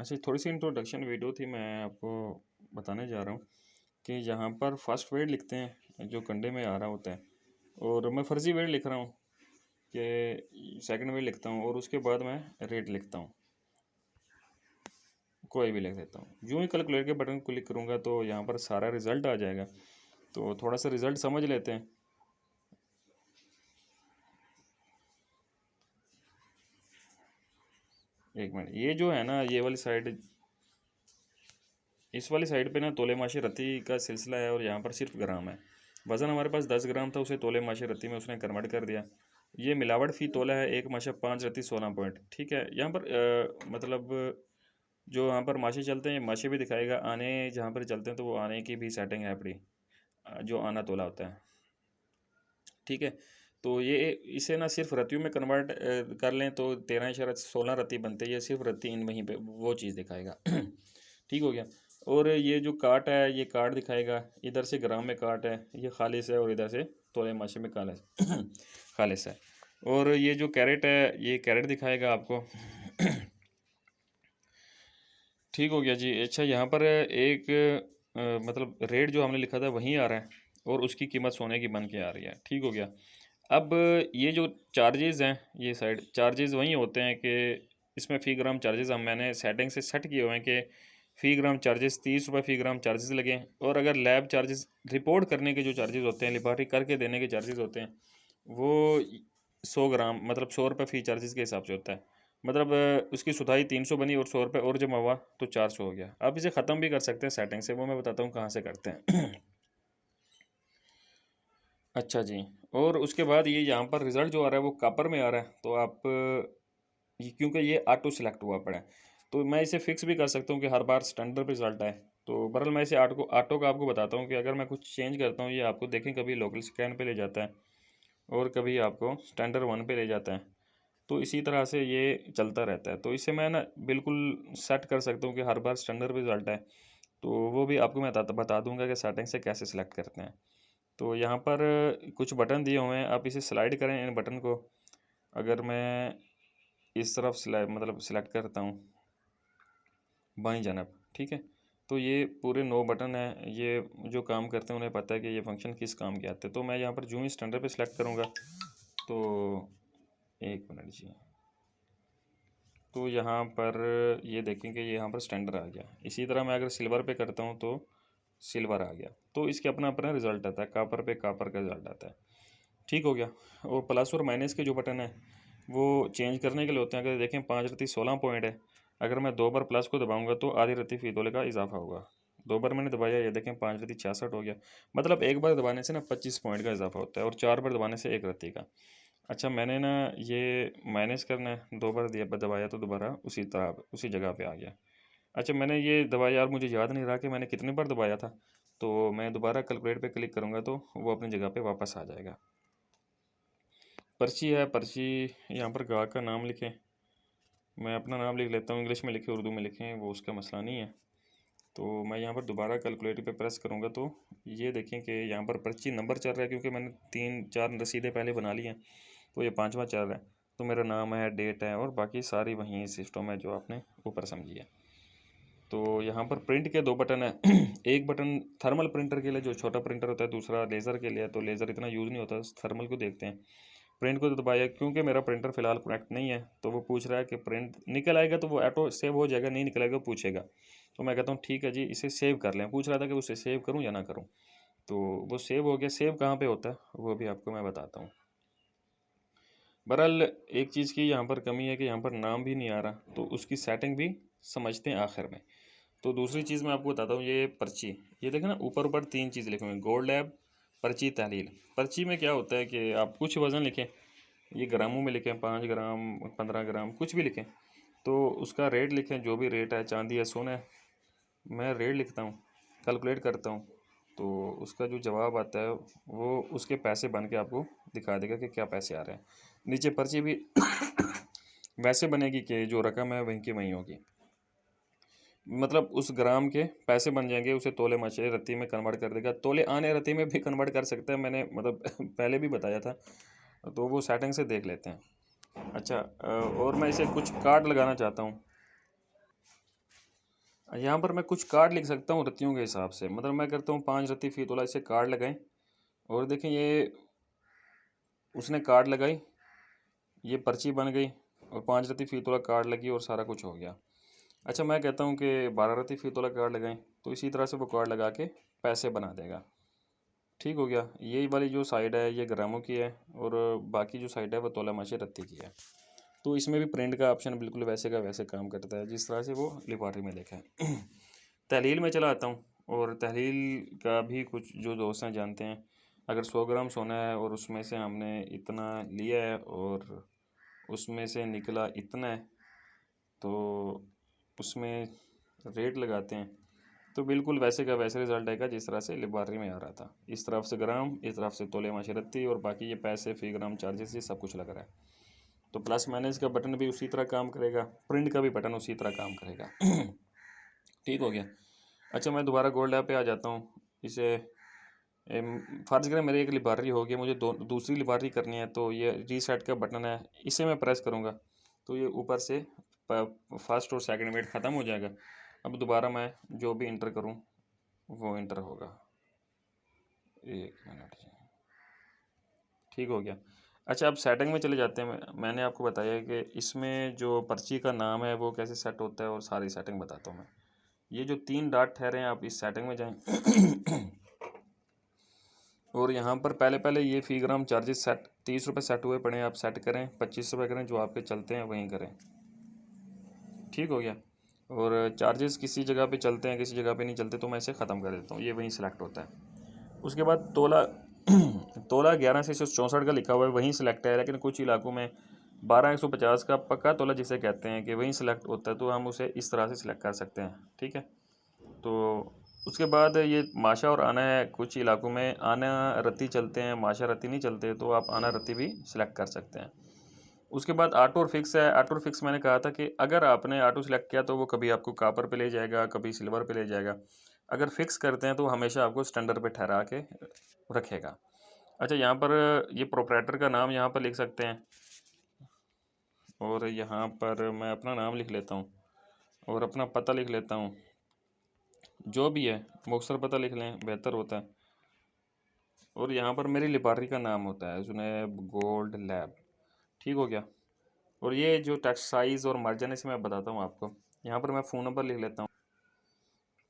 अच्छा, थोड़ी सी introduction video थी, मैं आपको बताने जा रहा हूँ कि यहाँ पर फर्स्ट वेट लिखते हैं जो कंडे में आ रहा होता है, और मैं फर्जी वेट लिख रहा हूँ कि सेकंड वेट लिखता हूँ, और उसके बाद मैं रेट लिखता हूँ, कोई भी लिख देता हूँ। यूँ ही कैलकुलेट के बटन को क्लिक करूँगा तो यहाँ पर सारा रिज़ल्ट आ जाएगा। तो थोड़ा सा रिज़ल्ट समझ लेते हैं। एक मिनट, ये जो है ना, ये वाली साइड, इस वाली साइड पे ना तोले माशे रत्ती का सिलसिला है, और यहाँ पर सिर्फ ग्राम है। वज़न हमारे पास 10 ग्राम था, उसे तोले माशे रत्ती में उसने कन्वर्ट कर दिया। ये मिलावट फ़ी तोला है, एक माशा 5 रत्ती 16 पॉइंट। ठीक है, यहाँ पर मतलब जो यहाँ पर माशे चलते हैं, माशे भी दिखाएगा। आने जहाँ पर चलते हैं तो वो आने की भी सेटिंग है अपनी, जो आना तोला होता है। ठीक है, तो ये इसे ना सिर्फ रत्तियों में कन्वर्ट कर लें तो 13.16 रत्ती बनते हैं। ये सिर्फ रत्ती इन वहीं पे वो चीज़ दिखाएगा। ठीक हो गया। और ये जो काट है, ये काट दिखाएगा। इधर से ग्राम में काट है, ये खालिस है, और इधर से तोले माशे में खालिस खालिस है। और ये जो कैरेट है, ये कैरेट दिखाएगा आपको। ठीक हो गया जी। अच्छा, यहाँ पर एक मतलब रेट जो हमने लिखा था वहीं आ रहा है, और उसकी कीमत सोने की बन के आ रही है। ठीक हो गया। अब ये जो चार्जेज़ हैं, ये साइड चार्जेज़ वहीं होते हैं कि इसमें फ़ी ग्राम चार्जेज़ हम मैंने सेटिंग से सेट किए हुए हैं कि फ़ी ग्राम चार्जेस 30 रुपये फ़ी ग्राम चार्जेस लगें। और अगर लैब चार्जेस रिपोर्ट करने के जो चार्जेस होते हैं, लिबार्टी करके देने के चार्जेस होते हैं, वो 100 ग्राम मतलब 100 रुपये फ़ी चार्जेस के हिसाब से होता है। मतलब उसकी सुधाई 300 बनी और 100 रुपये और जमा हुआ तो 400 हो गया। आप इसे ख़त्म भी कर सकते हैं सेटिंग से, वो मैं बताता हूँ कहाँ से करते हैं। अच्छा जी। और उसके बाद ये यहाँ पर रिज़ल्ट जो आ रहा है वो कापर में आ रहा है, तो आप ये क्योंकि ये ऑटो सिलेक्ट हुआ पड़ा है, तो मैं इसे फिक्स भी कर सकता हूँ कि हर बार स्टैंडर्ड पे रिज़ल्ट आए। तो बहरहाल मैं इसे ऑटो का आपको बताता हूँ कि अगर मैं कुछ चेंज करता हूँ, ये आपको देखें कभी लोकल स्कैन पे ले जाता है और कभी आपको स्टैंडर्ड वन पे ले जाता है। तो इसी तरह से ये चलता रहता है। तो इसे मैं ना बिल्कुल सेट कर सकता हूँ कि हर बार स्टैंडर्ड पे रिज़ल्ट आए। तो वो भी आपको मैं बता दूंगा कि सेटिंग से कैसे सिलेक्ट करते हैं। तो यहाँ पर कुछ बटन दिए हुए हैं, आप इसे स्लाइड करें इन बटन को। अगर मैं इस तरफ मतलब सिलेक्ट करता हूँ बाईं जानब, ठीक है, तो ये पूरे 9 बटन हैं। ये जो काम करते हैं उन्हें पता है कि ये फंक्शन किस काम के आते हैं। तो मैं यहाँ पर जो ही स्टैंडर्ड पे सिलेक्ट करूँगा, तो एक मिनट जी, तो यहाँ पर ये देखेंगे ये यहाँ पर स्टैंडर्ड आ गया। इसी तरह मैं अगर सिल्वर पे करता हूँ तो सिल्वर आ गया। तो इसके अपना अपना रिजल्ट आता है, कापर पे कापर का रिजल्ट आता है। ठीक हो गया। और प्लस और माइनस के जो बटन है वो चेंज करने के लिए होते हैं। अगर देखें 5 रत्ती 16 पॉइंट है, अगर मैं 2 बार प्लस को दबाऊंगा तो आधी रत्ती फी तोले का इजाफा होगा। 2 बार मैंने दबाया, ये देखें 5 रत्ती 66 हो गया। मतलब एक बार दबाने से ना 25 पॉइंट का इजाफा होता है, और 4 बार दबाने से 1 रत्ती का। अच्छा, मैंने ना ये माइनस करना है, 2 बार दिया दबाया तो दोबारा उसी तरह उसी जगह पे आ गया। अच्छा, मैंने ये दबाया, यार मुझे याद नहीं रहा कि मैंने कितनी बार दबाया था, तो मैं दोबारा कैलकुलेट पे क्लिक करूँगा तो वो अपनी जगह पे वापस आ जाएगा। पर्ची है, पर्ची यहाँ पर ग्राहक का नाम लिखें। मैं अपना नाम लिख लेता हूँ, इंग्लिश में लिखें उर्दू में लिखें, वो उसका मसला नहीं है। तो मैं यहाँ पर दोबारा कैलकुलेटर पे प्रेस करूँगा तो ये देखें कि यहाँ पर पर्ची नंबर चल रहा है, क्योंकि मैंने 3-4 रसीदें पहले बना ली हैं, तो ये 5वां चल रहा है। तो मेरा नाम है, डेट है, और बाकी सारी वहीं सिस्टम है जो आपने ऊपर समझी है। तो यहाँ पर प्रिंट के 2 बटन है। एक बटन थर्मल प्रिंटर के लिए, जो छोटा प्रिंटर होता है, दूसरा लेज़र के लिए। तो लेज़र इतना यूज़ नहीं होता, थर्मल को देखते हैं। प्रिंट को तो दबाया, क्योंकि मेरा प्रिंटर फ़िलहाल कनेक्ट नहीं है, तो वो पूछ रहा है कि प्रिंट निकल आएगा तो वो ऑटो सेव हो जाएगा, नहीं निकलेगा पूछेगा। तो मैं कहता हूँ ठीक है जी, इसे सेव कर लें। पूछ रहा था कि उसे सेव करूँ या ना करूँ, तो वो सेव हो गया। सेव कहाँ पे होता है वो भी आपको मैं बताता हूँ। बहरहाल एक चीज़ की यहाँ पर कमी है कि यहाँ पर नाम भी नहीं आ रहा, तो उसकी सेटिंग भी समझते हैं आखिर में। तो दूसरी चीज़ मैं आपको बताता हूँ, ये पर्ची, ये देखें ना ऊपर ऊपर 3 चीज़ लिखे हुए हैं, गोल्ड लैब, पर्ची, तहलील। पर्ची में क्या होता है कि आप कुछ वज़न लिखें, ये ग्रामों में लिखें, 5 ग्राम 15 ग्राम कुछ भी लिखें, तो उसका रेट लिखें, जो भी रेट है, चांदी है सोना है। मैं रेट लिखता हूँ, कैलकुलेट करता हूँ, तो उसका जो जवाब आता है वो उसके पैसे बन के आपको दिखा देगा कि क्या पैसे आ रहे हैं। नीचे पर्ची भी वैसे बनेगी कि जो रकम है वहीं की वहीं होगी, मतलब उस ग्राम के पैसे बन जाएंगे। उसे तोले मछली रत्ती में कन्वर्ट कर देगा, तोले आने रत्ती में भी कन्वर्ट कर सकते हैं, मैंने मतलब पहले भी बताया था। तो वो सेटिंग से देख लेते हैं। अच्छा, और मैं इसे कुछ कार्ड लगाना चाहता हूँ। यहाँ पर मैं कुछ कार्ड लिख सकता हूँ रत्तियों के हिसाब से, मतलब मैं करता हूँ 5 रत्ती फ़ी तोला, इसे कार्ड लगाएं और देखें ये उसने कार्ड लगाई, ये पर्ची बन गई और 5 रत्ती फ़ी तोला कार्ड लगी और सारा कुछ हो गया। अच्छा मैं कहता हूँ कि 12 रत्ती फ़ी तोला कार्ड लगाएं, तो इसी तरह से वो कार्ड लगा के पैसे बना देगा। ठीक हो गया। यही वाली जो साइड है ये ग्रामों की है और बाकी जो साइड है वो तोला माशे रत्ती की है। तो इसमें भी प्रिंट का ऑप्शन बिल्कुल वैसे का वैसे काम करता है जिस तरह से वो लिबार्टी में लिखा है। तहलील में चला आता हूँ और तहलील का भी कुछ जो दोस्त हैं जानते हैं, अगर 100 ग्राम सोना है और उसमें से हमने इतना लिया है और उसमें से निकला इतना है, तो उसमें रेट लगाते हैं तो बिल्कुल वैसे का वैसे रिज़ल्ट आएगा जिस तरह से लिबार्टी में आ रहा था। इस तरफ से ग्राम, इस तरफ से तोले माशे रत्ती और बाकी ये पैसे फ़ी ग्राम चार्जेस ये सब कुछ लग रहा है। तो प्लस माइनस का बटन भी उसी तरह काम करेगा, प्रिंट का भी बटन उसी तरह काम करेगा। ठीक हो गया। अच्छा मैं दोबारा गोल्ड ऐप पे आ जाता हूँ। इसे फ़र्ज़ करें मेरी एक लिबार्टी हो गई, मुझे दूसरी लिबार्टी करनी है, तो ये रीसेट का बटन है, इसे मैं प्रेस करूँगा तो ये ऊपर से फर्स्ट और सेकंड मिनट ख़त्म हो जाएगा। अब दोबारा मैं जो भी इंटर करूँ वो इंटर होगा। 1 मिनट जी। ठीक हो गया। अच्छा अब सेटिंग में चले जाते हैं। मैंने आपको बताया कि इसमें जो पर्ची का नाम है वो कैसे सेट होता है और सारी सेटिंग बताता हूँ मैं। ये जो 3 डॉट ठहरे हैं आप इस सेटिंग में जाएं और यहाँ पर पहले पहले ये फ़ी ग्राम चार्जेस सेट 30 रुपये सेट हुए पड़े हैं, आप सेट करें 25 रुपये करें, जो आपके चलते हैं वहीं करें। ठीक हो गया। और चार्जेस किसी जगह पे चलते हैं किसी जगह पे नहीं चलते, तो मैं इसे ख़त्म कर देता हूँ, ये वहीं सेलेक्ट होता है। उसके बाद तोला तोला 11 से 164 का लिखा हुआ है वहीं सेलेक्ट है, लेकिन कुछ इलाकों में 12 150 का पक्का तोला जिसे कहते हैं कि वहीं सेलेक्ट होता है, तो हम उसे इस तरह से सिलेक्ट कर सकते हैं। ठीक है। तो उसके बाद ये माशा और आना है, कुछ इलाकों में आना रत्ती चलते हैं माशा रत्ती नहीं चलते, तो आप आना रत्ती भी सिलेक्ट कर सकते हैं। उसके बाद ऑटो और फिक्स है। ऑटो और फिक्स मैंने कहा था कि अगर आपने ऑटो सेलेक्ट किया तो वो कभी आपको कापर पे ले जाएगा, कभी सिल्वर पे ले जाएगा। अगर फिक्स करते हैं तो हमेशा आपको स्टैंडर्ड पे ठहरा के रखेगा। अच्छा यहाँ पर ये प्रोप्राइटर का नाम यहाँ पर लिख सकते हैं और यहाँ पर मैं अपना नाम लिख लेता हूँ और अपना पता लिख लेता हूँ, जो भी है मुख्तसर पता लिख लें बेहतर होता है। और यहाँ पर मेरी लिबार्टी का नाम होता है जुनैब गोल्ड लैब। ठीक हो गया। और ये जो टेक्स्ट साइज़ और मार्जिन है इसे मैं बताता हूँ आपको। यहाँ पर मैं फ़ोन नंबर लिख लेता हूँ।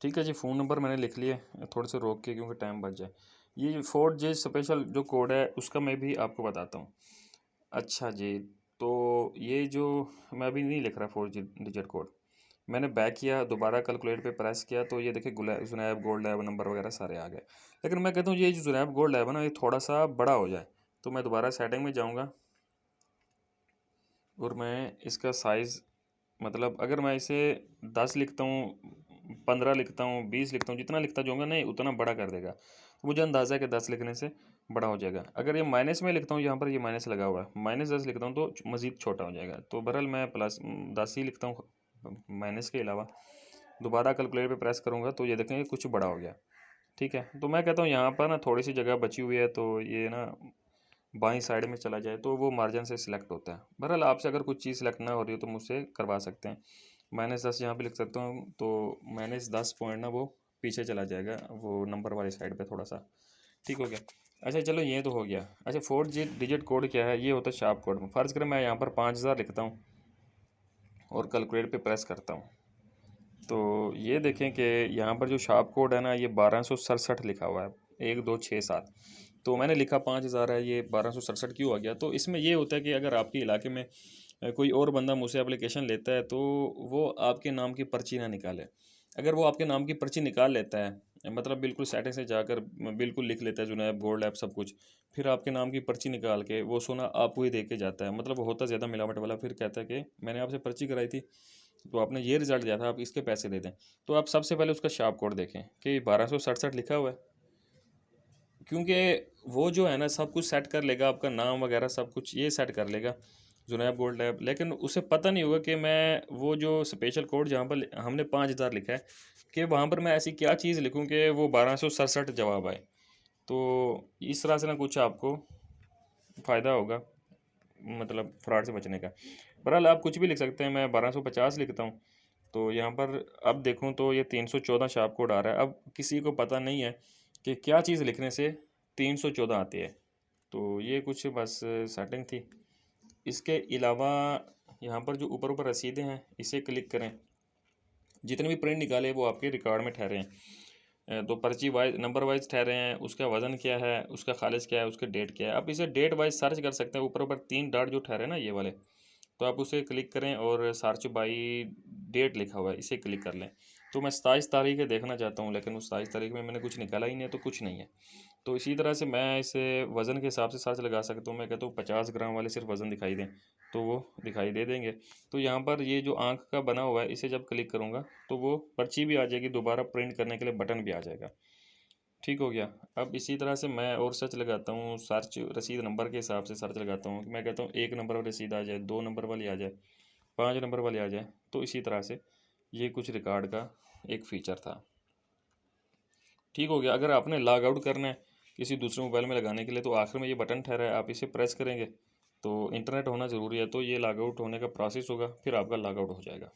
ठीक है जी, फ़ोन नंबर मैंने लिख लिए, थोड़े से रोक के क्योंकि टाइम बच जाए। ये 4G स्पेशल जो कोड है उसका मैं भी आपको बताता हूँ। अच्छा जी, तो ये जो मैं अभी नहीं लिख रहा 4G डिजिट कोड, मैंने बैक किया दोबारा कैलकुलेट पे प्रेस किया तो ये देखिए जुनैब गोल्ड लैब नंबर वगैरह सारे आ गए। लेकिन मैं कहता हूँ ये जो जुनैब गोल्ड लैब है ना ये थोड़ा सा बड़ा हो जाए, तो मैं दोबारा सेटिंग में जाऊँगा और मैं इसका साइज़, मतलब अगर मैं इसे 10 लिखता हूँ 15 लिखता हूँ 20 लिखता हूँ, जितना लिखता जाऊँगा नहीं उतना बड़ा कर देगा, तो मुझे अंदाज़ा है कि 10 लिखने से बड़ा हो जाएगा। अगर ये माइनस में लिखता हूँ, यहाँ पर ये माइनस लगा हुआ है, -10 लिखता हूँ तो मज़ीद छोटा हो जाएगा। तो बहरहाल मैं प्लस 10 ही लिखता हूँ माइनस के अलावा। दोबारा कैलकुलेटर पे प्रेस करूँगा तो ये देखेंगे कुछ बड़ा हो गया। ठीक है। तो मैं कहता हूँ यहाँ पर ना थोड़ी सी जगह बची हुई है, तो ये ना बाईं साइड में चला जाए तो वो मार्जिन से सिलेक्ट होता है। बहरहाल आपसे अगर कुछ चीज़ सिलेक्ट ना हो रही हो तो मुझसे करवा सकते हैं। -10 यहाँ पे लिख सकता हूँ, तो -10 पॉइंट ना वो पीछे चला जाएगा वो नंबर वाली साइड पे थोड़ा सा। ठीक हो गया। अच्छा चलो ये तो हो गया। अच्छा 4G डिजिट कोड क्या है, ये होता है शार्प कोड। फ़र्ज़ करें मैं यहाँ पर 5000 लिखता हूँ और कैलकुलेट पे प्रेस करता हूँ, तो ये देखें कि यहाँ पर जो शार्प कोड है ना ये 1267 लिखा हुआ है, 1267। तो मैंने लिखा 5000 है, ये 1267 क्यों आ गया? तो इसमें ये होता है कि अगर आपके इलाके में कोई और बंदा मुझसे एप्लीकेशन लेता है तो वो आपके नाम की पर्ची ना निकाले। अगर वो आपके नाम की पर्ची निकाल लेता है, मतलब बिल्कुल सेटिंग से जाकर बिल्कुल लिख लेता है जुनैब गोल्ड ऐप सब कुछ, फिर आपके नाम की पर्ची निकाल के वो सोना आपको ही दे के जाता है, मतलब वो होता ज़्यादा मिलावट वाला, फिर कहता है कि मैंने आपसे पर्ची कराई थी तो आपने ये रिज़ल्ट दिया था, आप इसके पैसे दे दें। तो आप सबसे पहले उसका शार्प कोड देखें कि 1267 लिखा हुआ है, क्योंकि वो जो है ना सब कुछ सेट कर लेगा, आपका नाम वगैरह सब कुछ ये सेट कर लेगा जुनैब गोल्ड लैब, लेकिन उसे पता नहीं होगा कि मैं वो जो स्पेशल कोड जहाँ पर हमने 5000 लिखा है कि वहाँ पर मैं ऐसी क्या चीज़ लिखूँ कि वो 1267 जवाब आए। तो इस तरह से ना कुछ आपको फ़ायदा होगा, मतलब फ्रॉड से बचने का। बहरहाल आप कुछ भी लिख सकते हैं, मैं 1250 लिखता हूँ तो यहाँ पर अब देखूँ तो ये 314 शार्प कोड आ रहा है। अब किसी को पता नहीं है कि क्या चीज़ लिखने से 314 आती है। तो ये कुछ बस सेटिंग थी। इसके अलावा यहाँ पर जो ऊपर ऊपर रसीदें हैं इसे क्लिक करें। जितने भी प्रिंट निकाले वो आपके रिकॉर्ड में ठहरे हैं। तो पर्ची वाइज नंबर वाइज ठहरे हैं, उसका वज़न क्या है, उसका खालिज क्या है, उसके डेट क्या है। आप इसे डेट वाइज सर्च कर सकते हैं। ऊपर ऊपर 3 डॉट जो ठहरे ना ये वाले, तो आप उसे क्लिक करें और सर्च बाई डेट लिखा हुआ है, इसे क्लिक कर लें। तो मैं 27 तारीख है देखना चाहता हूँ, लेकिन उस 27 तारीख में मैंने कुछ निकाला ही नहीं है, तो कुछ नहीं है। तो इसी तरह से मैं इसे वज़न के हिसाब से सर्च लगा सकता हूँ। मैं कहता हूँ 50 ग्राम वाले सिर्फ वज़न दिखाई दें, तो वो दिखाई दे देंगे। तो यहाँ पर ये जो आँख का बना हुआ है इसे जब क्लिक करूँगा तो वो पर्ची भी आ जाएगी, दोबारा प्रिंट करने के लिए बटन भी आ जाएगा। ठीक हो गया। अब इसी तरह से मैं और सर्च लगाता हूँ, सर्च रसीद नंबर के हिसाब से सर्च लगाता हूँ। मैं कहता हूँ 1 नंबर वाली रसीद आ जाए, 2 नंबर वाली आ जाए, 5 नंबर वाली आ जाए। तो इसी तरह से ये कुछ रिकॉर्ड का एक फ़ीचर था। ठीक हो गया। अगर आपने लॉग आउट करना है किसी दूसरे मोबाइल में लगाने के लिए, तो आखिर में ये बटन ठहरा है, आप इसे प्रेस करेंगे तो इंटरनेट होना ज़रूरी है, तो ये लॉग आउट होने का प्रोसेस होगा, फिर आपका लॉग आउट हो जाएगा।